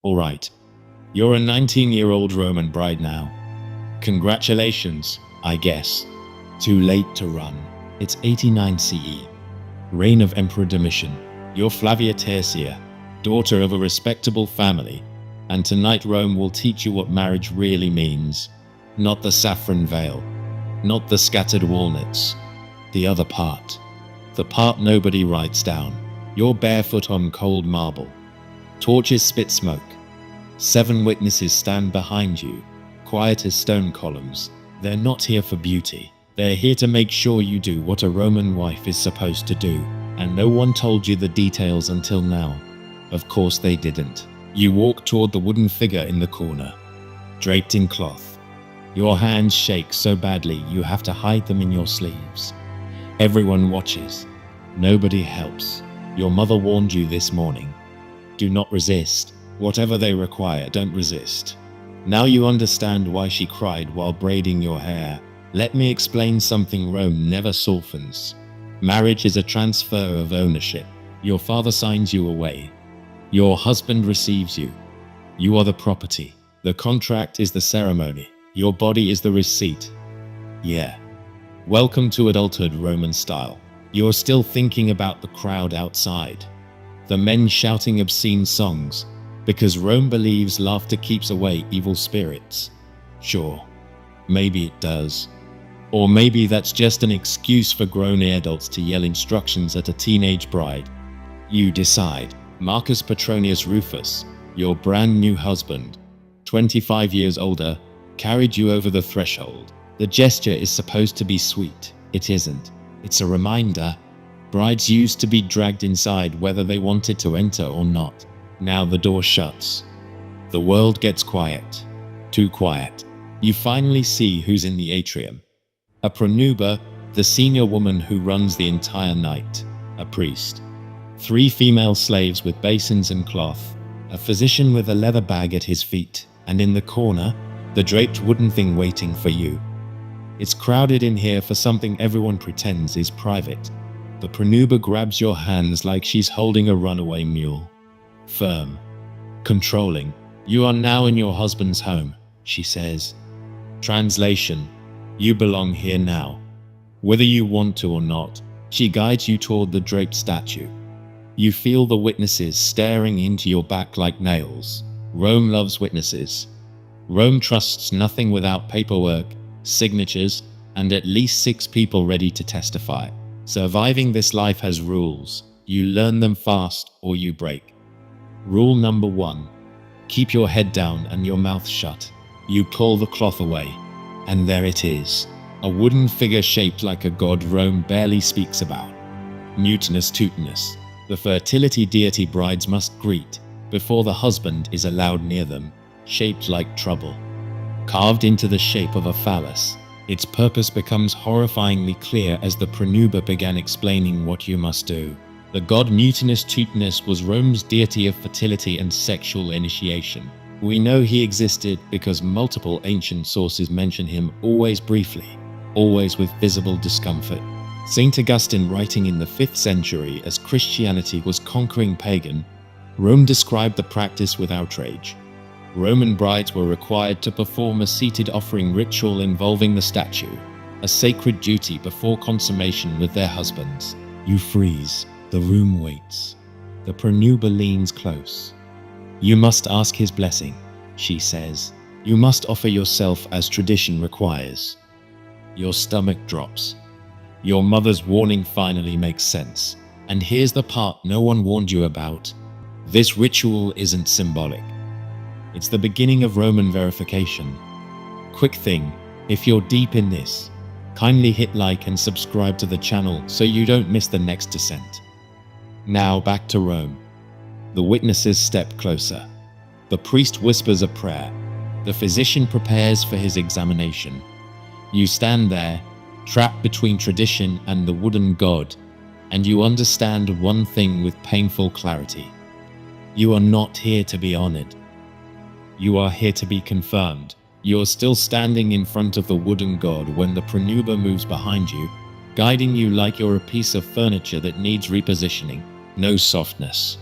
Alright, you're a 19-year-old Roman bride now. Congratulations, I guess. Too late to run. It's 89 CE. Reign of Emperor Domitian. You're Flavia Tertia, daughter of a respectable family, and tonight Rome will teach you what marriage really means. Not the saffron veil, not the scattered walnuts. The other part. The part nobody writes down. You're barefoot on cold marble. Torches spit smoke. 7 witnesses stand behind you, quiet as stone columns. They're not here for beauty. They're here to make sure you do what a Roman wife is supposed to do. And no one told you the details until now. Of course they didn't. You walk toward the wooden figure in the corner, draped in cloth. Your hands shake so badly you have to hide them in your sleeves. Everyone watches. Nobody helps. Your mother warned you this morning. Do not resist. Whatever they require, don't resist. Now you understand why she cried while braiding your hair. Let me explain something Rome never softens. Marriage is a transfer of ownership. Your father signs you away. Your husband receives you. You are the property. The contract is the ceremony. Your body is the receipt. Yeah. Welcome to adulthood Roman style. You're still thinking about the crowd outside. The men shouting obscene songs, because Rome believes laughter keeps away evil spirits. Sure, maybe it does. Or maybe that's just an excuse for grown adults to yell instructions at a teenage bride. You decide. Marcus Petronius Rufus, your brand new husband, 25 years older, carried you over the threshold. The gesture is supposed to be sweet. It isn't. It's a reminder. Brides used to be dragged inside whether they wanted to enter or not. Now the door shuts. The world gets quiet. Too quiet. You finally see who's in the atrium. A pronuba, the senior woman who runs the entire night. A priest. 3 female slaves with basins and cloth. A physician with a leather bag at his feet. And in the corner, the draped wooden thing waiting for you. It's crowded in here for something everyone pretends is private. The pronuba grabs your hands like she's holding a runaway mule. Firm. Controlling. You are now in your husband's home, she says. Translation. You belong here now. Whether you want to or not, she guides you toward the draped statue. You feel the witnesses staring into your back like nails. Rome loves witnesses. Rome trusts nothing without paperwork, signatures, and at least 6 people ready to testify. Surviving this life has rules. You learn them fast or you break. Rule number 1. Keep your head down and your mouth shut. You pull the cloth away, and there it is. A wooden figure shaped like a god Rome barely speaks about. Mutinous Tutinus, the fertility deity brides must greet before the husband is allowed near them, shaped like trouble. Carved into the shape of a phallus, its purpose becomes horrifyingly clear as the pronuba began explaining what you must do. The god Mutinous Tutinus was Rome's deity of fertility and sexual initiation. We know he existed because multiple ancient sources mention him, always briefly, always with visible discomfort. Saint Augustine, writing in the 5th century as Christianity was conquering pagan, Rome described the practice with outrage. Roman brides were required to perform a seated offering ritual involving the statue, a sacred duty before consummation with their husbands. You freeze. The room waits. The pronuba leans close. You must ask his blessing, she says. You must offer yourself as tradition requires. Your stomach drops. Your mother's warning finally makes sense. And here's the part no one warned you about. This ritual isn't symbolic. It's the beginning of Roman verification. Quick thing, if you're deep in this, kindly hit like and subscribe to the channel so you don't miss the next descent. Now back to Rome. The witnesses step closer. The priest whispers a prayer. The physician prepares for his examination. You stand there, trapped between tradition and the wooden god, and you understand one thing with painful clarity. You are not here to be honored. You are here to be confirmed. You're still standing in front of the wooden god when the pronuba moves behind you, guiding you like you're a piece of furniture that needs repositioning. No softness.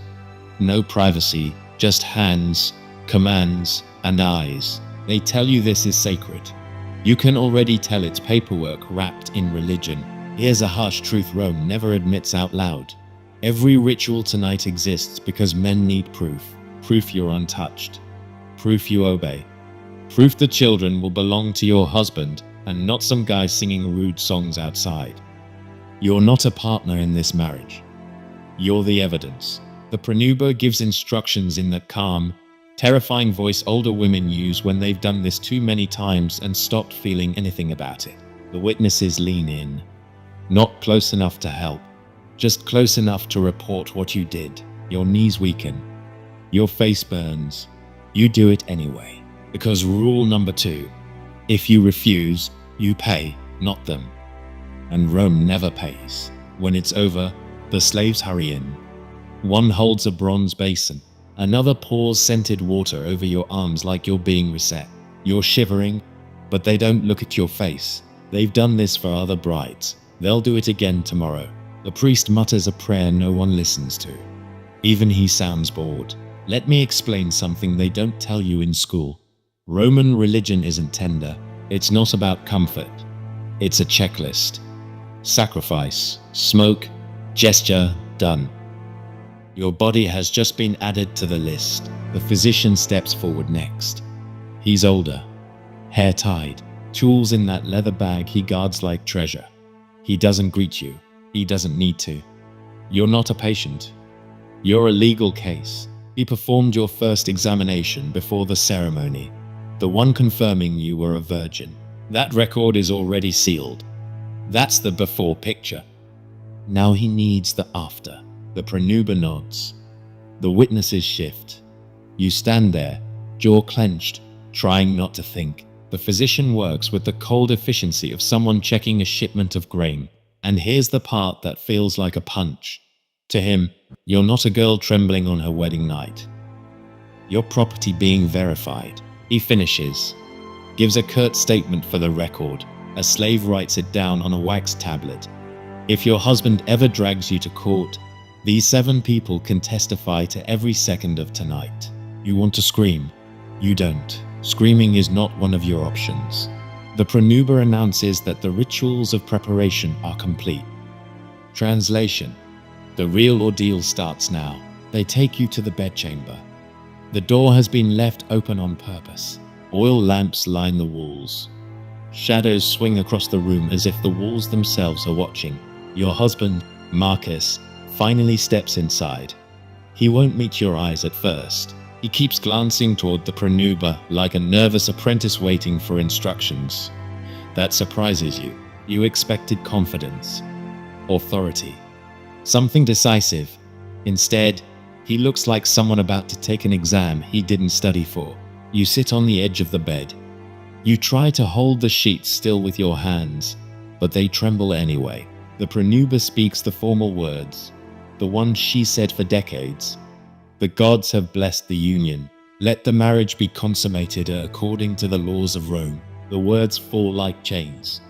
No privacy, just hands, commands, and eyes. They tell you this is sacred. You can already tell it's paperwork wrapped in religion. Here's a harsh truth Rome never admits out loud. Every ritual tonight exists because men need proof. Proof you're untouched. Proof you obey. Proof the children will belong to your husband and not some guy singing rude songs outside. You're not a partner in this marriage. You're the evidence. The prenuber gives instructions in that calm, terrifying voice older women use when they've done this too many times and stopped feeling anything about it. The witnesses lean in. Not close enough to help, just close enough to report what you did. Your knees weaken. Your face burns. You do it anyway. Because rule number 2, if you refuse, you pay, not them. And Rome never pays. When it's over, the slaves hurry in. One holds a bronze basin. Another pours scented water over your arms like you're being reset. You're shivering, but they don't look at your face. They've done this for other brides. They'll do it again tomorrow. The priest mutters a prayer no one listens to. Even he sounds bored. Let me explain something they don't tell you in school. Roman religion isn't tender. It's not about comfort. It's a checklist. Sacrifice, smoke, gesture, done. Your body has just been added to the list. The physician steps forward next. He's older, hair tied, tools in that leather bag he guards like treasure. He doesn't greet you. He doesn't need to. You're not a patient. You're a legal case. He performed your first examination before the ceremony, the one confirming you were a virgin. That record is already sealed. That's the before picture. Now he needs the after. The prenuber nods. The witnesses shift. You stand there, jaw clenched, trying not to think. The physician works with the cold efficiency of someone checking a shipment of grain. And here's the part that feels like a punch. To him, you're not a girl trembling on her wedding night. Your property being verified. He finishes, gives a curt statement for the record. A slave writes it down on a wax tablet. If your husband ever drags you to court, these 7 people can testify to every second of tonight. You want to scream? You don't. Screaming is not one of your options. The prenuber announces that the rituals of preparation are complete. Translation: the real ordeal starts now. They take you to the bedchamber. The door has been left open on purpose. Oil lamps line the walls. Shadows swing across the room as if the walls themselves are watching. Your husband, Marcus, finally steps inside. He won't meet your eyes at first. He keeps glancing toward the prenuber like a nervous apprentice waiting for instructions. That surprises you. You expected confidence, authority, something decisive. Instead, he looks like someone about to take an exam he didn't study for. You sit on the edge of the bed. You try to hold the sheets still with your hands, but they tremble anyway. The prenuber speaks the formal words, the ones she said for decades. The gods have blessed the union. Let the marriage be consummated according to the laws of Rome. The words fall like chains.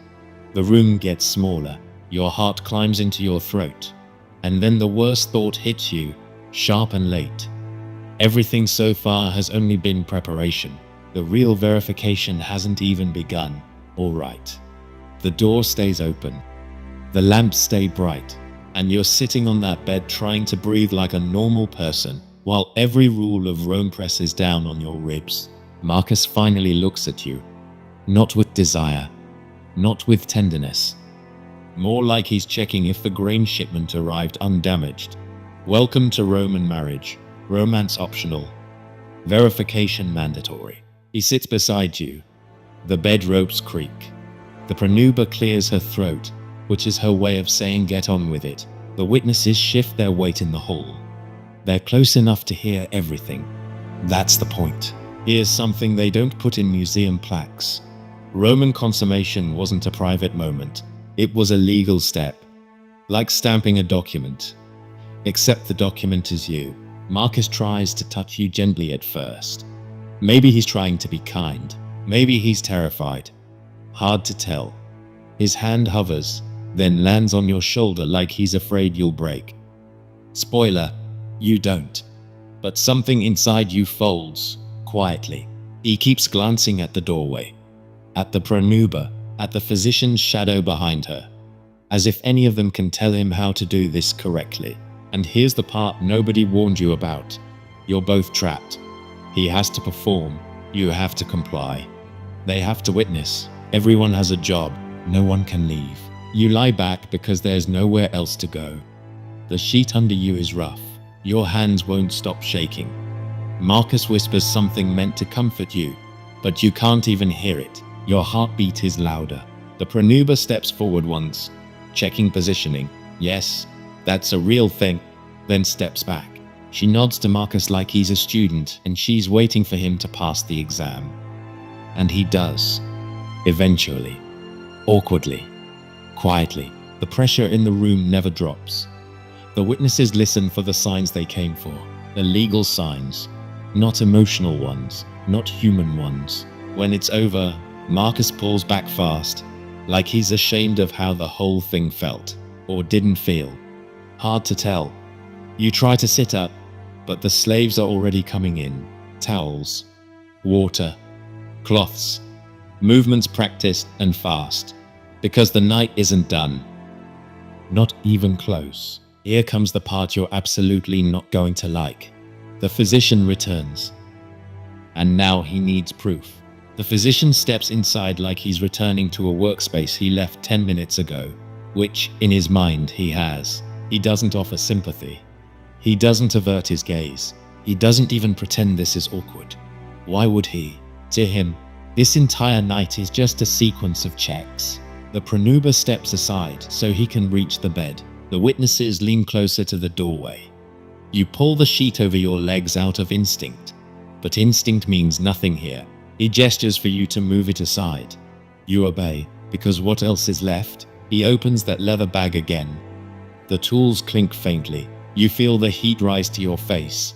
The room gets smaller. Your heart climbs into your throat. And then the worst thought hits you, sharp and late. Everything so far has only been preparation. The real verification hasn't even begun. All right. The door stays open. The lamps stay bright. And you're sitting on that bed trying to breathe like a normal person, while every rule of Rome presses down on your ribs. Marcus finally looks at you. Not with desire. Not with tenderness. More like he's checking if the grain shipment arrived undamaged. Welcome to Roman marriage. Romance optional. Verification mandatory. He sits beside you. The bed ropes creak. The prenuber clears her throat, which is her way of saying get on with it. The witnesses shift their weight in the hall. They're close enough to hear everything. That's the point. Here's something they don't put in museum plaques. Roman consummation wasn't a private moment. It was a legal step. Like stamping a document. Except the document is you. Marcus tries to touch you gently at first. Maybe he's trying to be kind. Maybe he's terrified. Hard to tell. His hand hovers, then lands on your shoulder like he's afraid you'll break. Spoiler, you don't. But something inside you folds, quietly. He keeps glancing at the doorway, at the Pranuba, at the physician's shadow behind her, as if any of them can tell him how to do this correctly. And here's the part nobody warned you about. You're both trapped. He has to perform. You have to comply. They have to witness. Everyone has a job. No one can leave. You lie back because there's nowhere else to go. The sheet under you is rough. Your hands won't stop shaking. Marcus whispers something meant to comfort you, but you can't even hear it. Your heartbeat is louder. The Pranuba steps forward once, checking positioning. Yes, that's a real thing. Then steps back. She nods to Marcus like he's a student and she's waiting for him to pass the exam. And he does. Eventually. Awkwardly. Quietly. The pressure in the room never drops. The witnesses listen for the signs they came for. The legal signs. Not emotional ones. Not human ones. When it's over, Marcus pulls back fast, like he's ashamed of how the whole thing felt. Or didn't feel. Hard to tell. You try to sit up, but the slaves are already coming in. Towels. Water. Cloths. Movements practiced and fast. Because the night isn't done. Not even close. Here comes the part you're absolutely not going to like. The physician returns. And now he needs proof. The physician steps inside like he's returning to a workspace he left 10 minutes ago, which, in his mind, he has. He doesn't offer sympathy. He doesn't avert his gaze. He doesn't even pretend this is awkward. Why would he? To him, this entire night is just a sequence of checks. The Pranuba steps aside so he can reach the bed. The witnesses lean closer to the doorway. You pull the sheet over your legs out of instinct. But instinct means nothing here. He gestures for you to move it aside. You obey, because what else is left? He opens that leather bag again. The tools clink faintly. You feel the heat rise to your face.